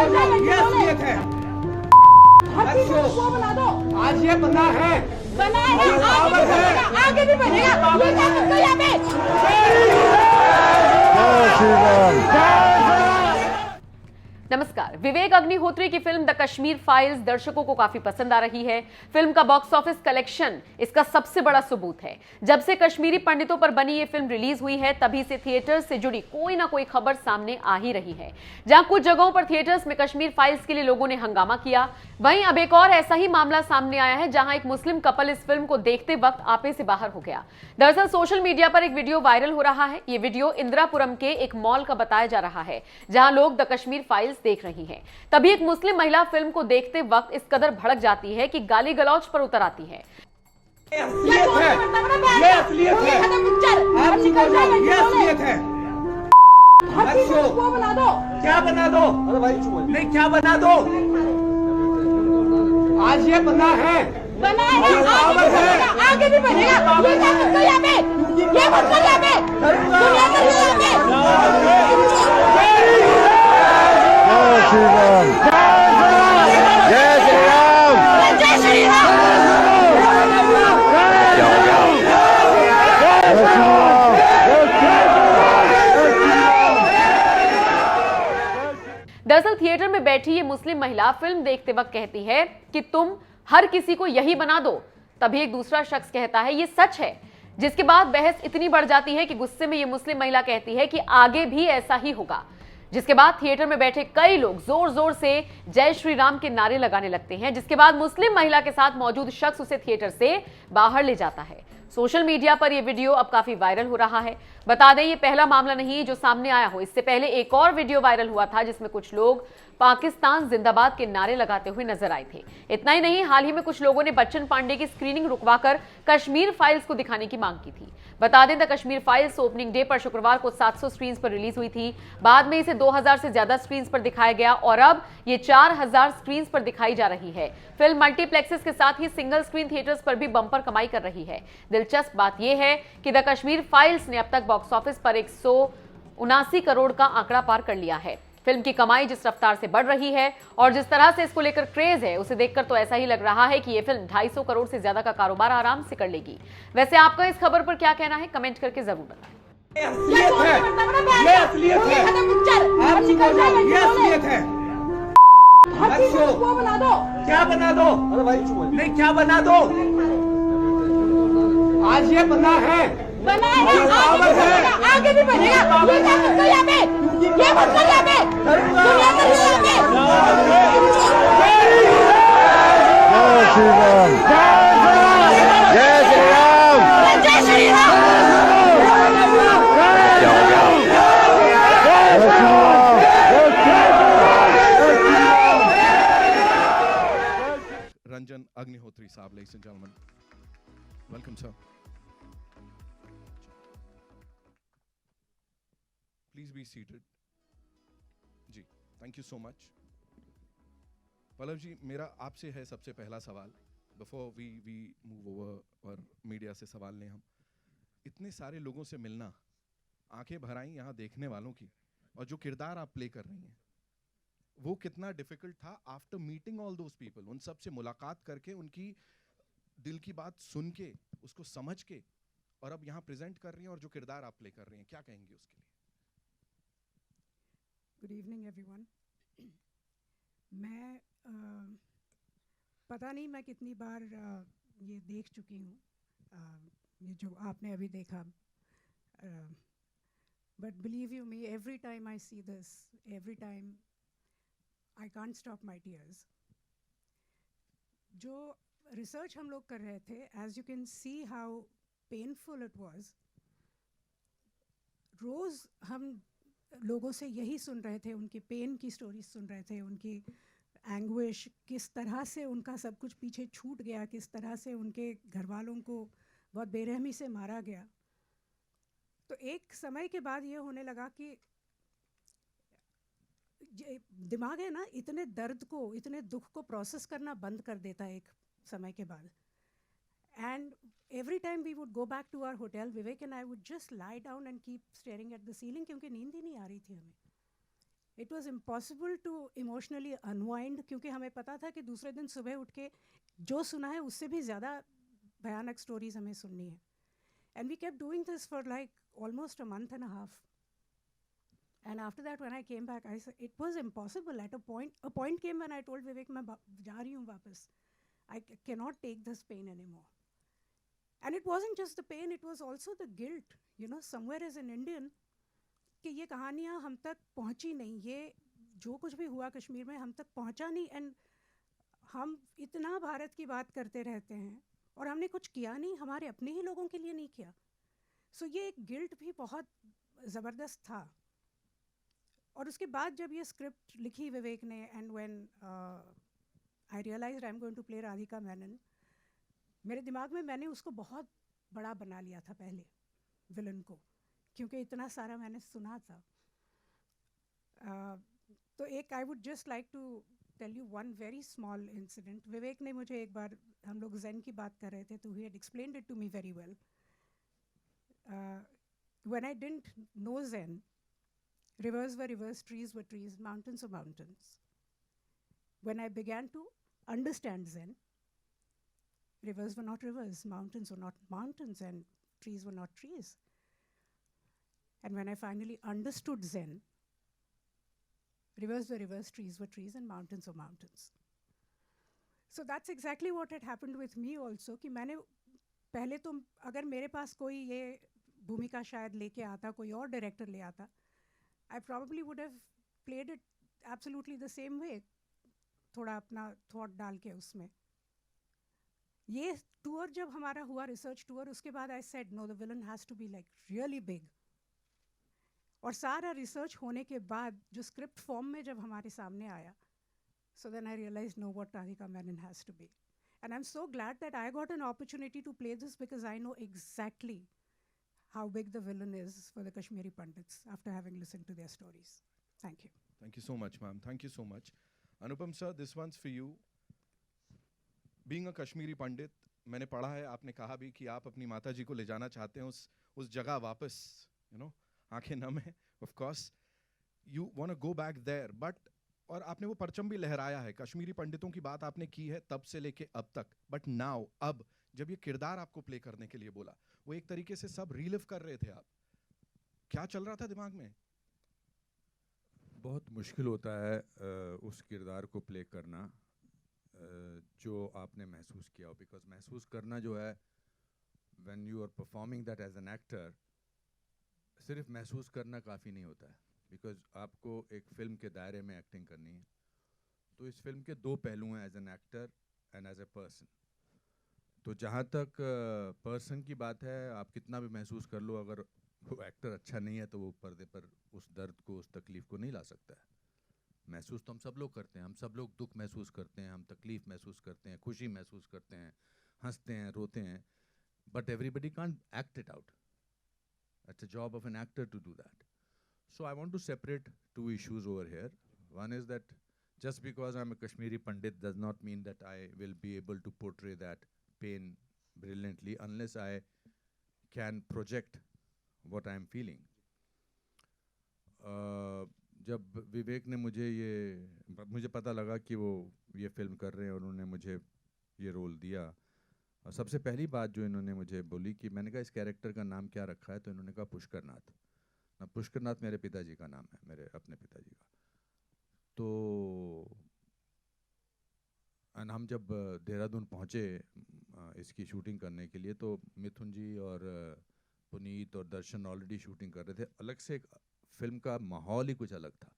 ये असलियत है। वो बना दो। आज ये बना है, आगे भी बनेगा। यहाँ पे नमस्कार। विवेक अग्निहोत्री की फिल्म द कश्मीर फाइल्स दर्शकों को काफी पसंद आ रही है। फिल्म का बॉक्स ऑफिस कलेक्शन इसका सबसे बड़ा सबूत है। जब से कश्मीरी पंडितों पर बनी ये फिल्म रिलीज हुई है, तभी से थिएटर्स से जुड़ी कोई ना कोई खबर सामने आ ही रही है। जहां कुछ जगहों पर थिएटर्स में कश्मीर फाइल्स के लिए लोगों ने हंगामा किया, वहीं अब एक और ऐसा ही मामला सामने आया है, जहां एक मुस्लिम कपल इस फिल्म को देखते वक्त आपे से बाहर हो गया। दरअसल सोशल मीडिया पर एक वीडियो वायरल हो रहा है। ये वीडियो इंदिरापुरम के एक मॉल का बताया जा रहा है, जहां लोग द कश्मीर फाइल्स देख रही हैं। तभी एक मुस्लिम महिला फिल्म को देखते वक्त इस कदर भड़क जाती है कि गाली गलौज पर उतर आती है। ये असलियत है, ये असलियत है। आप चुप हो जाओ, ये असलियत है। वो बना दो। क्या बना दो? अरे भाई चुप। नहीं, क्या बना दो? आज ये बना है, आगे भी बनेगा। यहाँ पे ये मत कर, यहाँ पे जय श्री राम। जय श्री राम। दरअसल थिएटर में बैठी ये मुस्लिम महिला फिल्म देखते वक्त कहती है कि तुम हर किसी को यही बना दो। तभी एक दूसरा शख्स कहता है ये सच है, जिसके बाद बहस इतनी बढ़ जाती है कि गुस्से में ये मुस्लिम महिला कहती है कि आगे भी ऐसा ही होगा। जिसके बाद थिएटर में बैठे कई लोग जोर जोर से जय श्री राम के नारे लगाने लगते हैं, जिसके बाद मुस्लिम महिला के साथ मौजूद शख्स उसे थिएटर से बाहर ले जाता है। सोशल मीडिया पर यह वीडियो अब काफी वायरल हो रहा है। बता दें ये पहला मामला नहीं जो सामने आया हो। इससे पहले एक और वीडियो वायरल हुआ था, जिसमें कुछ लोग पाकिस्तान जिंदाबाद के नारे लगाते हुए नजर आए थे। इतना ही नहीं, हाल ही में कुछ लोगों ने बच्चन पांडे की स्क्रीनिंग रुकवाकर कश्मीर फाइल्स को दिखाने की मांग की थी। बता दें the Kashmir files opening day पर शुक्रवार को 700 स्क्रीन पर रिलीज हुई थी। बाद में इसे 2000 से ज्यादा स्क्रीन पर दिखाया गया और अब ये 4000 स्क्रीन पर दिखाई जा रही है। फिल्म मल्टीप्लेक्सेस के साथ ही सिंगल स्क्रीन थिएटर्स पर भी बम्पर कमाई कर रही है। दिलचस्प बात यह है कि द कश्मीर फाइल्स ने अब तक बॉक्स ऑफिस पर 179 करोड़ का आंकड़ा पार कर लिया है। फिल्म की कमाई जिस रफ्तार से बढ़ रही है और जिस तरह से इसको लेकर क्रेज है, उसे देखकर तो ऐसा ही लग रहा है कि ये फिल्म 250 करोड़ से ज्यादा का कारोबार आराम से कर लेगी। वैसे आपका इस खबर पर क्या कहना है, कमेंट करके जरूर बताएं। ये असलियत है, ये असलियत है। आप चुप हो जाओ, ये असलियत है। वो बना दो। क्या बना दो? अरे भाई चुप। नहीं, क्या बना दो? आज ये बना है, आगे भी बनेगा। यहाँ पे ये मत कर, यहाँ पे जय श्री राम। जय श्री राम। रंजन अग्निहोत्री साहब, ladies and gentlemen, welcome sir. Please be seated. Ji, thank you so much. Pallav जी, मेरा आपसे है सबसे पहला सवाल, बिफोर वी मूव ओवर और मीडिया से सवाल लें हम। इतने सारे लोगों से मिलना, आंखें भर आईं यहाँ देखने वालों की, और जो किरदार आप प्ले कर रही हैं वो कितना डिफिकल्ट था after meeting all those people, उन सब से मुलाकात करके, उनकी दिल की बात सुन के, उसको समझ के, और अब यहाँ प्रेजेंट कर रही हैं और जो किरदार आप प्ले कर रही हैं, क्या कहेंगी उसके लिए? Good evening everyone. मैं पता नहीं मैं कितनी बार ये देख चुकी हूँ, ये जो आपने अभी देखा, but believe you me, every time I see this, every time I can't stop my tears. जो रिसर्च हम लोग कर रहे थे, as you can see how painful it was. रोज़ हम लोगों से यही सुन रहे थे, उनकी पेन की स्टोरीज सुन रहे थे, उनकी एंग्विश, किस तरह से उनका सब कुछ पीछे छूट गया, किस तरह से उनके घर वालों को बहुत बेरहमी से मारा गया। तो एक समय के बाद ये होने लगा कि दिमाग है ना, इतने दर्द को, इतने दुख को प्रोसेस करना बंद कर देता है एक समय के बाद। And every time we would go back to our hotel, Vivek and I would just lie down and keep staring at the ceiling, क्योंकि नींद ही नहीं आ रही थी हमें। It was impossible to emotionally unwind, क्योंकि हमें पता था कि दूसरे दिन सुबह उठ के जो सुना है उससे भी ज़्यादा भयानक स्टोरीज हमें सुननी है. And we kept doing this for like almost a month and a half. And after that, when I came back, I said it was impossible. At a point came when I told Vivek, मैं जा रही हूँ वापस. I cannot take this pain anymore. And it wasn't just the pain; it was also the guilt. You know, somewhere as an Indian, कि ये कहानियाँ हम तक पहुँची नहीं, ये जो कुछ भी हुआ कश्मीर में हम तक पहुँचा नहीं, and हम इतना भारत की बात करते रहते हैं और हमने कुछ किया नहीं, हमारे अपने ही लोगों के लिए नहीं किया. So ये एक गिल्ट भी बहुत ज़बरदस्त था. और उसके बाद जब ये स्क्रिप्ट लिखी विवेक ने, and when I realised I am going to play Radhika Menon, मेरे दिमाग में मैंने उसको बहुत बड़ा बना लिया था पहले, विलन को, क्योंकि इतना सारा मैंने सुना था. तो एक I would just like to tell you one very small incident. Vivek ने मुझे एक बार, हम लोग ज़ेन की बात कर रहे थे, तो he had explained it to me very well. When I didn't know Zen, rivers were rivers, trees were trees, mountains were mountains. When I began to understand Zen, rivers were not rivers, mountains were not mountains, and trees were not trees. And when I finally understood Zen, rivers were rivers, trees were trees, and mountains were mountains. So that's exactly what had happened with me also, कि मैंने पहले तो, अगर मेरे पास कोई ये भूमिका शायद लेके आता, कोई और डायरेक्टर ले आता, I probably would have played it absolutely the same way, थोड़ा अपना थॉट डाल के उसमें. ये टूर जब हमारा हुआ, रिसर्च टूर, उसके बाद I said no, the villain has to be like really big. और सारा रिसर्च होने के बाद जो स्क्रिप्ट फॉर्म में जब हमारे सामने आया, so then I realized no, what Radhika Menon has to be. And I'm so glad that I got an opportunity to play this, because I know exactly how big the villain is for the Kashmiri Pandits after having listened to their stories. Thank you. Thank you so much, ma'am. Thank you so much. Anupam sir, this one's for you. Being a Kashmiri Pandit, मैंने पढ़ा है, आपने कहा भी कि आप अपनी माता जी को ले जाना चाहते हैं उस जगह वापस, you know, आंखें नम है, of course. You want to go back there, but और आपने वो परचम भी लहराया है, कश्मीरी पंडितों की बात आपने की है तब से लेके अब तक. बट नाउ, अब जब ये किरदार आपको प्ले करने के लिए बोला, वो एक तरीके से सब रीलिव कर रहे थे आप, क्या चल रहा था दिमाग में? बहुत मुश्किल होता है उस किरदार को प्ले करना जो आपने महसूस किया हो, बिकॉज महसूस करना जो है, when you are performing that as an actor, सिर्फ महसूस करना काफ़ी नहीं होता है, बिकॉज आपको एक फ़िल्म के दायरे में एक्टिंग करनी है. तो इस फिल्म के दो पहलू हैं, as an actor and as a person. तो जहाँ तक पर्सन की बात है, आप कितना भी महसूस कर लो, अगर वो एक्टर अच्छा नहीं है तो वो पर्दे पर उस दर्द को, उस तकलीफ़ को नहीं ला सकता है. महसूस तो हम सब लोग करते हैं, हम सब लोग दुख महसूस करते हैं, हम तकलीफ़ महसूस करते हैं, खुशी महसूस करते हैं, हंसते हैं, रोते हैं, but everybody can't act it out. It's a job of an actor to do that. So I want to separate two issues over here. One is that just because I'm a Kashmiri Pandit does not mean that I will be able to portray that pain brilliantly unless I can project what I'm feeling. जब विवेक ने मुझे पता लगा कि वो ये film कर रहे हैं और उन्होंने मुझे ये रोल दिया, और सबसे पहली बात जो इन्होंने मुझे बोली कि मैंने कहा इस कैरेक्टर का नाम क्या रखा है, तो इन्होंने कहा पुष्करनाथ. ना, पुष्करनाथ मेरे पिताजी का नाम है, मेरे अपने पिताजी का. तो हम जब देहरादून पहुँचे इसकी शूटिंग करने के लिए, तो मिथुन जी और पुनीत और दर्शन ऑलरेडी शूटिंग कर रहे थे. अलग से एक फिल्म का माहौल ही कुछ अलग था.